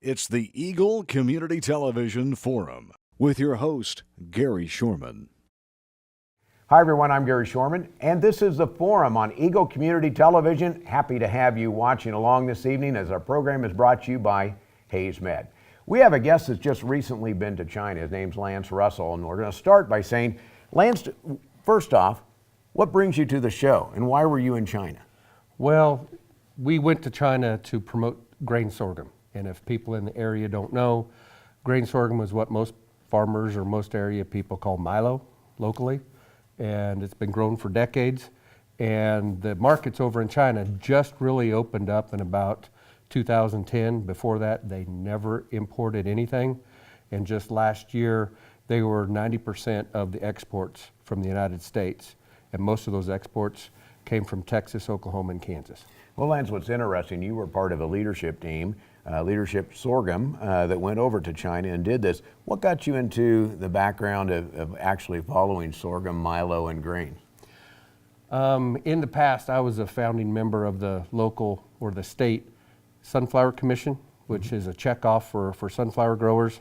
It's the Eagle Community Television Forum with your host, Gary Shorman. Hi everyone, I'm Gary Shorman, and this is the Forum on Eagle Community Television. Happy to have you watching along this evening as our program is brought to you by Hayes Med. We have a guest that's just recently been to China. His name's Lance Russell, and we're going to start by saying, Lance, first off, what brings you to the show, and why were you in China? Well, we went to China to promote grain sorghum. And if people in the area don't know, grain sorghum is what most farmers or most area people call milo locally. And it's been grown for decades. And the markets over in China just really opened up in about 2010. Before that, they never imported anything. And just last year, they were 90% of the exports from the United States. And most of those exports came from Texas, Oklahoma, and Kansas. Well, Lance, what's interesting, you were part of a leadership team, Leadership Sorghum, that went over to China and did this. What got you into the background of actually following sorghum, milo, and grain? In the past, I was a founding member of the local or the state Sunflower Commission, which is a checkoff for sunflower growers.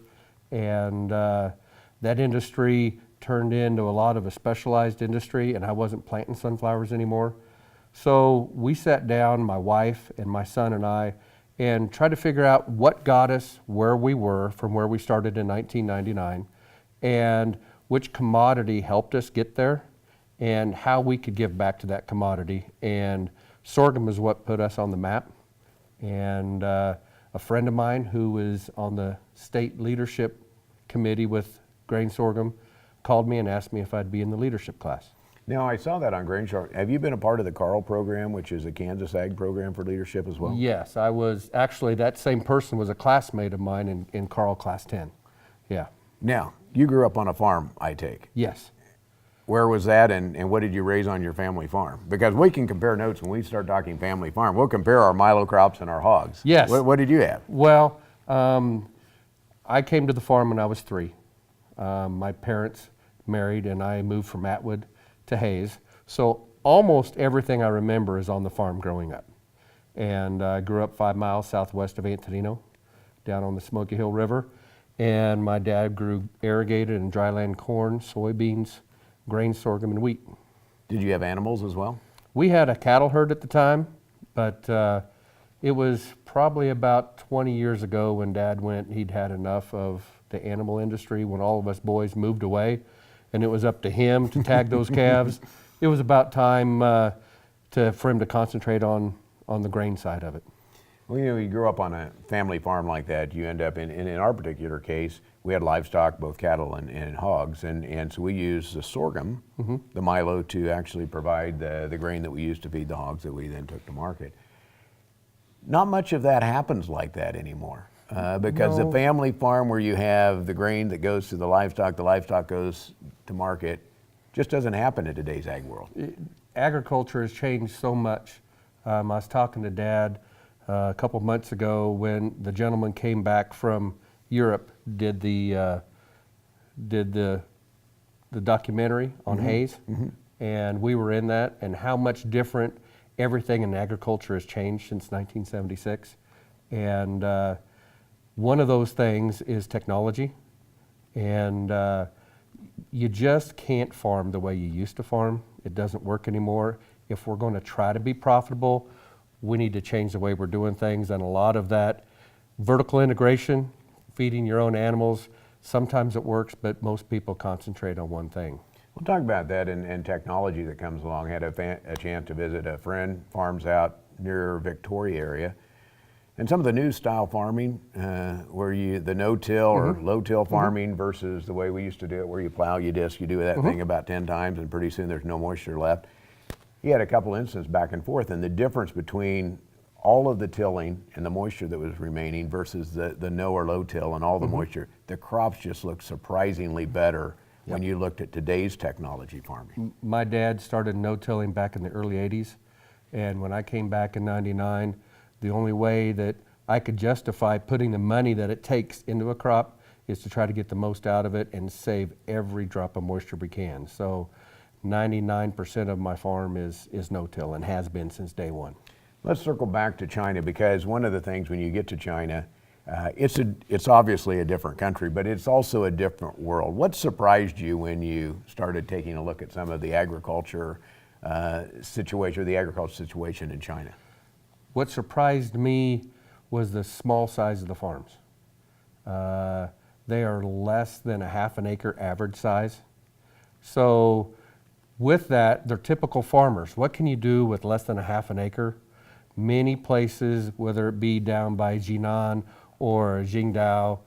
And that industry turned into a lot of a specialized industry, and I wasn't planting sunflowers anymore. So we sat down, my wife and my son and I, and tried to figure out what got us where we were from where we started in 1999, and which commodity helped us get there, and how we could give back to that commodity. And sorghum is what put us on the map. And a friend of mine who was on the state leadership committee with grain sorghum called me and asked me if I'd be in the leadership class. Now, I saw that on Grain Shark. Have you been a part of the Karl Program, which is a Kansas Ag program for leadership as well? Yes, I was. Actually, that same person was a classmate of mine in Karl Class 10. Yeah. Now, you grew up on a farm, I take. Yes. Where was that, and what did you raise on your family farm? Because we can compare notes when we start talking family farm. We'll compare our milo crops and our hogs. Yes. What did you have? Well, I came to the farm when I was 3. My parents married, and I moved from Atwood to Hayes. So almost everything I remember is on the farm growing up. And I grew up 5 miles southwest of Antonino, down on the Smoky Hill River. And my dad grew irrigated and dryland corn, soybeans, grain, sorghum, and wheat. Did you have animals as well? We had a cattle herd at the time, but it was probably about 20 years ago when Dad went, he'd had enough of the animal industry when all of us boys moved away, and it was up to him to tag those calves. It was about time for him to concentrate on the grain side of it. Well, you know, you grew up on a family farm like that, you end up in our particular case, we had livestock, both cattle and hogs, and so we used the sorghum, the milo, to actually provide the grain that we used to feed the hogs that we then took to market. Not much of that happens like that anymore, because No. the family farm where you have the grain that goes to the livestock goes to market, just doesn't happen in today's ag world. Agriculture has changed so much. I was talking to Dad a couple months ago when the gentleman came back from Europe, did the documentary on Hayes, and we were in that, and how much different everything in agriculture has changed since 1976. And one of those things is technology, and you just can't farm the way you used to farm. It doesn't work anymore. If we're going to try to be profitable, we need to change the way we're doing things, and a lot of that vertical integration, feeding your own animals, sometimes it works, but most people concentrate on one thing. We'll talk about that and technology that comes along. I had a chance to visit a friend, farms out near Victoria area, and some of the new style farming, where the no-till or low-till farming versus the way we used to do it, where you plow, you disc, you do that thing about 10 times, and pretty soon there's no moisture left. He had a couple instances back and forth, and the difference between all of the tilling and the moisture that was remaining versus the no or low till and all the moisture, the crops just looked surprisingly better when you looked at today's technology farming. My dad started no-tilling back in the early 80s, and when I came back in 99, the only way that I could justify putting the money that it takes into a crop is to try to get the most out of it and save every drop of moisture we can. So 99% of my farm is no-till and has been since day one. Let's circle back to China, because one of the things when you get to China, It's obviously a different country, but it's also a different world. What surprised you when you started taking a look at some of the agriculture situation in China? What surprised me was the small size of the farms. They are less than a half an acre average size. So with that, they're typical farmers. What can you do with less than a half an acre? Many places, whether it be down by Jinan or Qingdao,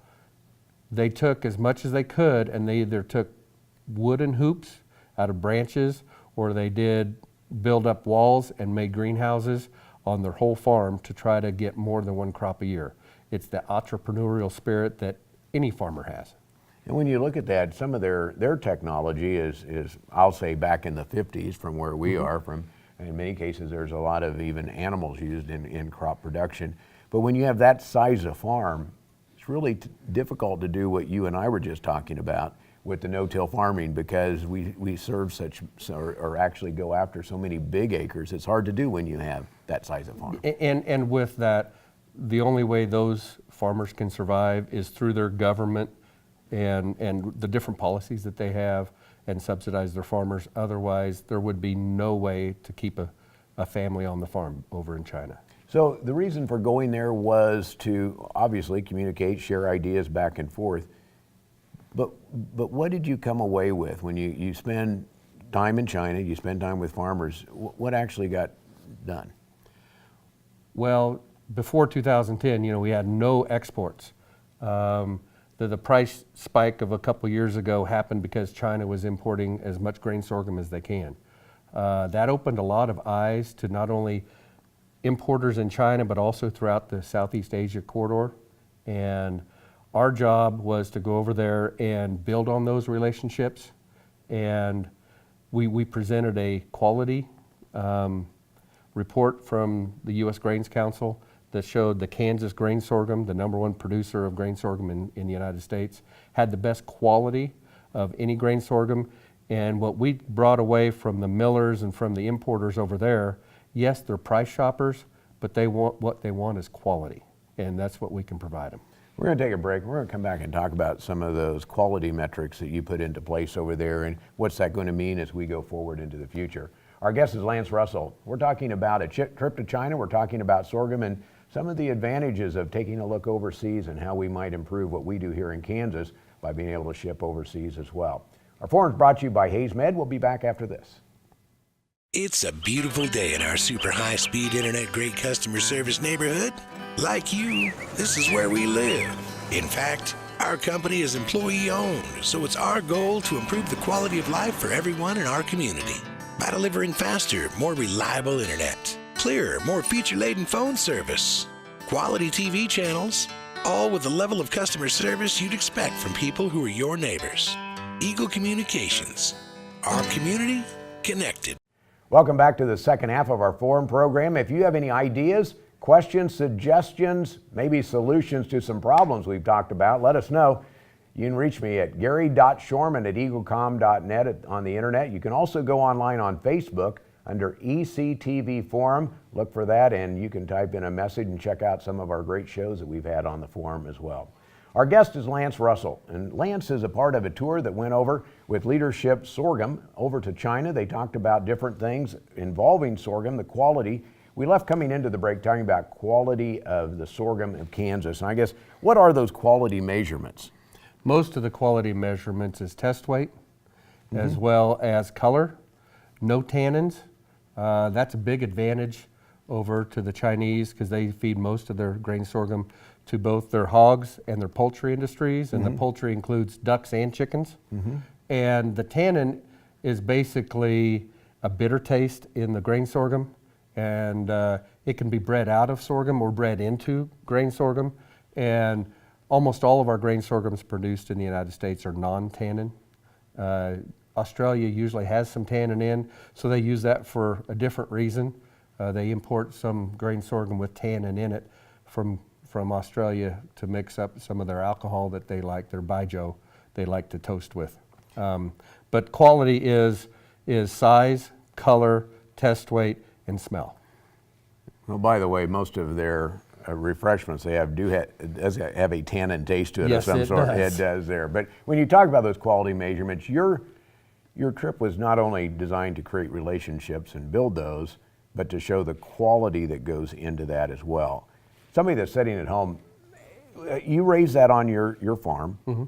they took as much as they could, and they either took wooden hoops out of branches, or they did build up walls and made greenhouses on their whole farm to try to get more than one crop a year. It's the entrepreneurial spirit that any farmer has. And when you look at that, some of their technology is I'll say back in the 50s from where we are from. In many cases, there's a lot of even animals used in crop production. But when you have that size of farm, it's really difficult to do what you and I were just talking about with the no-till farming, because we serve or actually go after so many big acres. It's hard to do when you have that size of farm. And with that, the only way those farmers can survive is through their government and the different policies that they have and subsidize their farmers. Otherwise, there would be no way to keep a family on the farm over in China. So the reason for going there was to obviously communicate, share ideas back and forth. But what did you come away with when you spend time in China, you spend time with farmers? What actually got done? Well, before 2010, we had no exports. The price spike of a couple years ago happened because China was importing as much grain sorghum as they can. That opened a lot of eyes to not only importers in China, but also throughout the Southeast Asia corridor. And our job was to go over there and build on those relationships. And we presented a quality report from the U.S. Grains Council that showed the Kansas grain sorghum, the #1 producer of grain sorghum in the United States, had the best quality of any grain sorghum. And what we brought away from the millers and from the importers over there, yes, they're price shoppers, but what they want is quality. And that's what we can provide them. We're going to take a break. We're going to come back and talk about some of those quality metrics that you put into place over there and what's that going to mean as we go forward into the future. Our guest is Lance Russell. We're talking about a trip to China. We're talking about sorghum and some of the advantages of taking a look overseas and how we might improve what we do here in Kansas by being able to ship overseas as well. Our forum is brought to you by Hayes Med. We'll be back after this. It's a beautiful day in our super high-speed internet great customer service neighborhood. Like you, this is where we live. In fact, our company is employee-owned, so it's our goal to improve the quality of life for everyone in our community by delivering faster, more reliable internet, clearer, more feature-laden phone service, quality TV channels, all with the level of customer service you'd expect from people who are your neighbors. Eagle Communications, our community connected. Welcome back to the second half of our forum program. If you have any ideas, questions, suggestions, maybe solutions to some problems we've talked about, let us know. You can reach me at gary.shorman@eaglecom.net on the internet. You can also go online on Facebook under ECTV Forum. Look for that, and you can type in a message and check out some of our great shows that we've had on the forum as well. Our guest is Lance Russell, and Lance is a part of a tour that went over with Leadership Sorghum over to China. They talked about different things involving sorghum, the quality. We left coming into the break talking about quality of the sorghum of Kansas. And I guess, what are those quality measurements? Most of the quality measurements is test weight, as well as color, no tannins. That's a big advantage over to the Chinese because they feed most of their grain sorghum to both their hogs and their poultry industries, and the poultry includes ducks and chickens. And the tannin is basically a bitter taste in the grain sorghum, and it can be bred out of sorghum or bred into grain sorghum. And almost all of our grain sorghums produced in the United States are non-tannin. Australia usually has some tannin in, so they use that for a different reason. They import some grain sorghum with tannin in it from Australia to mix up some of their alcohol that they like, their baijiu, they like to toast with. But quality is size, color, test weight, and smell. Well, by the way, most of their refreshments they have does have a tannin taste to it Yes, of some it sort. does. It does there. But when you talk about those quality measurements, your trip was not only designed to create relationships and build those, but to show the quality that goes into that as well. Somebody that's sitting at home, you raise that on your farm. Mm-hmm.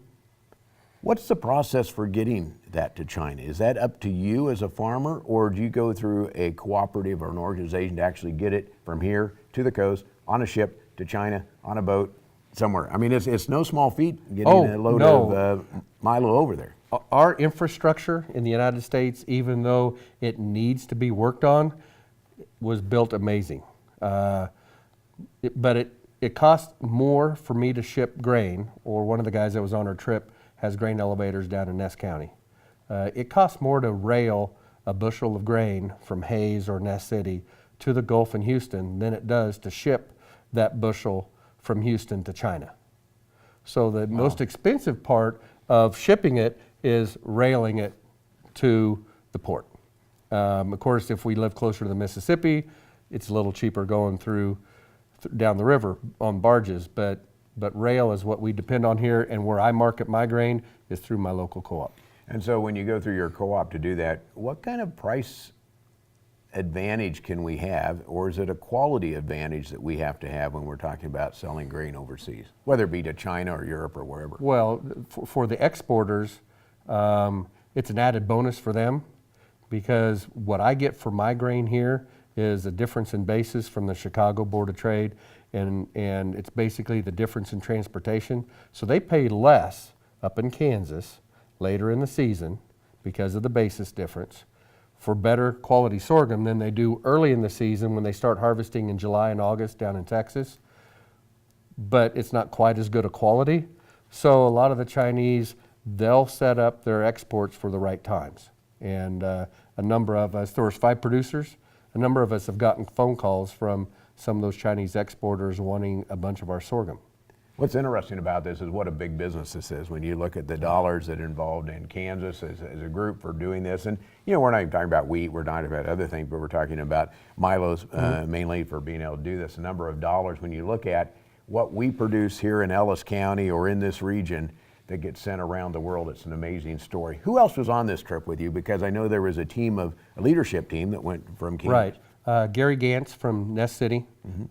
What's the process for getting that to China? Is that up to you as a farmer, or do you go through a cooperative or an organization to actually get it from here to the coast on a ship to China on a boat somewhere? I mean, it's no small feat getting a load of milo over there. Our infrastructure in the United States, even though it needs to be worked on, was built amazing. But it cost more for me to ship grain, or one of the guys that was on our trip has grain elevators down in Ness County. It costs more to rail a bushel of grain from Hayes or Ness City to the Gulf in Houston than it does to ship that bushel from Houston to China. So the most expensive part of shipping it is railing it to the port. Of course, if we live closer to the Mississippi, it's a little cheaper going through down the river on barges, but rail is what we depend on here, and where I market my grain is through my local co-op. And so when you go through your co-op to do that, what kind of price advantage can we have, or is it a quality advantage that we have to have when we're talking about selling grain overseas, whether it be to China or Europe or wherever? Well, for the exporters, it's an added bonus for them, because what I get for my grain here is a difference in basis from the Chicago Board of Trade, and it's basically the difference in transportation. So they pay less up in Kansas later in the season because of the basis difference for better quality sorghum than they do early in the season when they start harvesting in July and August down in Texas. But it's not quite as good a quality. So a lot of the Chinese, they'll set up their exports for the right times. And a number of us, there was 5 producers, a number of us have gotten phone calls from some of those Chinese exporters wanting a bunch of our sorghum. What's interesting about this is what a big business this is when you look at the dollars that are involved in Kansas as a group for doing this. And, you know, we're not even talking about wheat, we're talking about other things, but we're talking about milos mainly for being able to do this. A number of dollars when you look at what we produce here in Ellis County or in this region that gets sent around the world. It's an amazing story. Who else was on this trip with you? Because I know there was a leadership team that went from Kansas. Right. Gary Gantz from Ness City,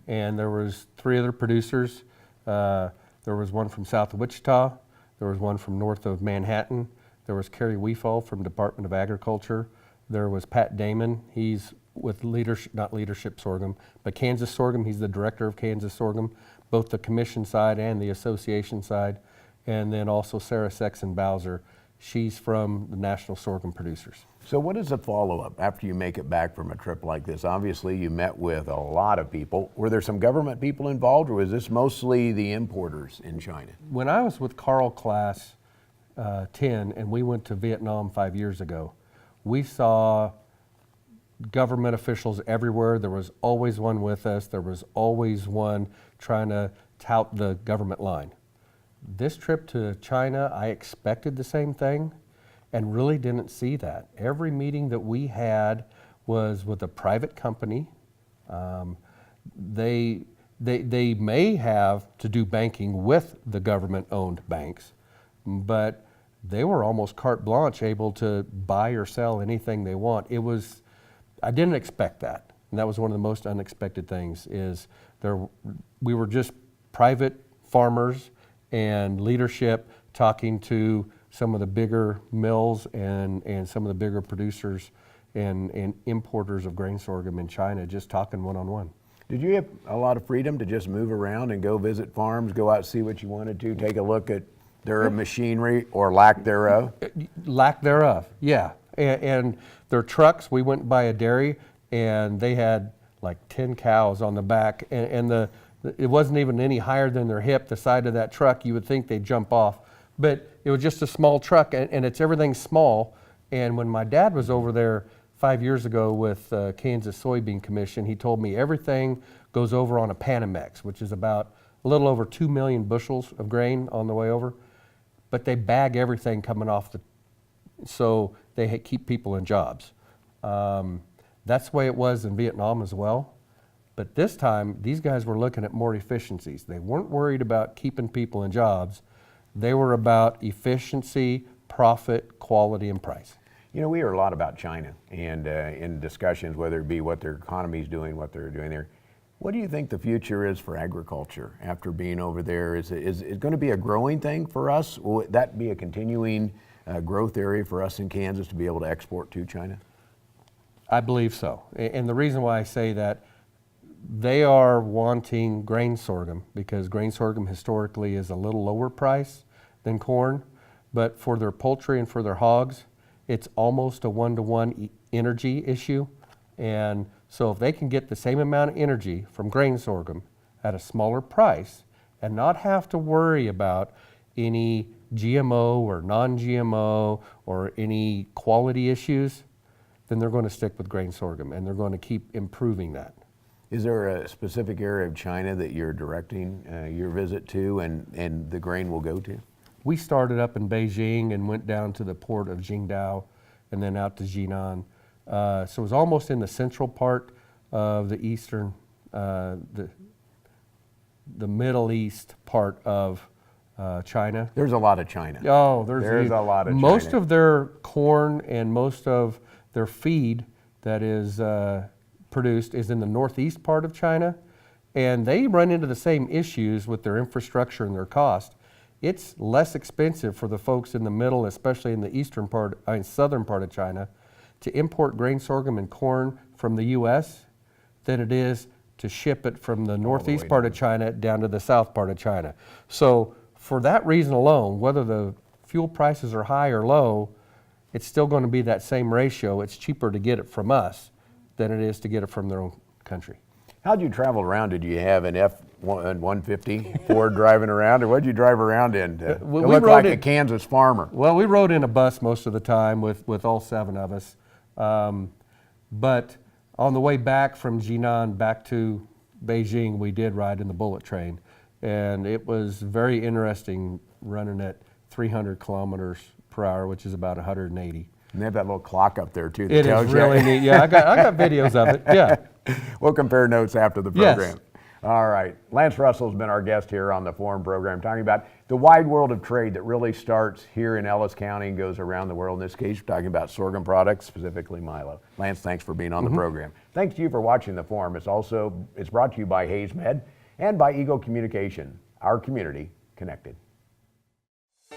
and there was 3 other producers. There was one from south of Wichita, there was one from north of Manhattan, there was Kerry Weefall from Department of Agriculture, there was Pat Damon, he's with not Leadership Sorghum, but Kansas Sorghum, he's the director of Kansas Sorghum, both the commission side and the association side, and then also Sarah Sexton-Bowser, she's from the National Sorghum Producers. So what is the follow-up after you make it back from a trip like this? Obviously, you met with a lot of people. Were there some government people involved, or was this mostly the importers in China? When I was with Karl Class 10 and we went to Vietnam 5 years ago, we saw government officials everywhere. There was always one with us. There was always one trying to tout the government line. This trip to China, I expected the same thing and really didn't see that. Every meeting that we had was with a private company. They may have to do banking with the government-owned banks, but they were almost carte blanche, able to buy or sell anything they want. I didn't expect that, and that was one of the most unexpected things. We were just private farmers and leadership talking to some of the bigger mills and some of the bigger producers and importers of grain sorghum in China, just talking one-on-one. Did you have a lot of freedom to just move around and go visit farms, go out, see what you wanted to, take a look at their machinery or lack thereof? Lack thereof, yeah. And their trucks, we went by a dairy and they had like 10 cows on the back, and it wasn't even any higher than their hip, the side of that truck. You would think they'd jump off, but it was just a small truck, and it's everything small. And when my dad was over there 5 years ago with Kansas Soybean Commission, he told me everything goes over on a Panamex, which is about a little over 2 million bushels of grain on the way over, but they bag everything coming off so they keep people in jobs. That's the way it was in Vietnam as well. But this time, these guys were looking at more efficiencies. They weren't worried about keeping people in jobs. They were about efficiency, profit, quality, and price. You know, we hear a lot about China and in discussions, whether it be what their economy is doing, what they're doing there. What do you think the future is for agriculture after being over there? Is it going to be a growing thing for us? Will that be a continuing growth area for us in Kansas to be able to export to China? I believe so. And the reason why I say that, they are wanting grain sorghum because grain sorghum historically is a little lower price than corn, but for their poultry and for their hogs, it's almost a one-to-one energy issue. And so if they can get the same amount of energy from grain sorghum at a smaller price and not have to worry about any GMO or non-GMO or any quality issues, then they're going to stick with grain sorghum and they're going to keep improving that. Is there a specific area of China that you're directing your visit to and the grain will go to? We started up in Beijing and went down to the port of Qingdao and then out to Jinan. So it was almost in the central part of the eastern, the Middle East part of China. There's a lot of China. Oh, there's a lot of China. Most of their corn and most of their feed that is produced is in the northeast part of China, and they run into the same issues with their infrastructure and their cost. It's less expensive for the folks in the middle, especially in the eastern part, southern part of China, to import grain sorghum and corn from the U.S. than it is to ship it from the northeast part of China down to the south part of China. So for that reason alone, whether the fuel prices are high or low, it's still going to be that same ratio. It's cheaper to get it from us than it is to get it from their own country. How'd you travel around? Did you have an F-150 Ford driving around, or what'd you drive around in? To look like a Kansas farmer. Well, we rode in a bus most of the time with all 7 of us. But on the way back from Jinan back to Beijing, we did ride in the bullet train. And it was very interesting running at 300 kilometers per hour, which is about 180. And they have that little clock up there too. That It tells is really neat. Yeah, I got videos of it. Yeah. We'll compare notes after the program. Yes. All right. Lance Russell's been our guest here on the Forum program, talking about the wide world of trade that really starts here in Ellis County and goes around the world. In this case, we're talking about sorghum products, specifically milo. Lance, thanks for being on the program. Thanks to you for watching the Forum. It's brought to you by Hayes Med and by Eagle Communication, our community connected.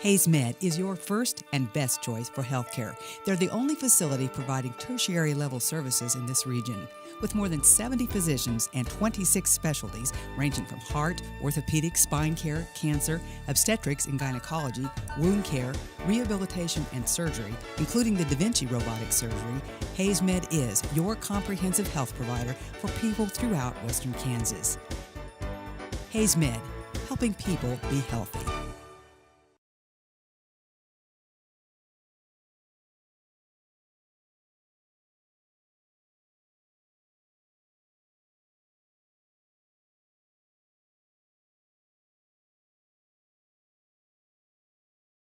Hayes Med is your first and best choice for healthcare. They're the only facility providing tertiary level services in this region. With more than 70 physicians and 26 specialties ranging from heart, orthopedic, spine care, cancer, obstetrics and gynecology, wound care, rehabilitation and surgery, including the Da Vinci robotic surgery, Hayes Med is your comprehensive health provider for people throughout Western Kansas. Hayes Med, helping people be healthy.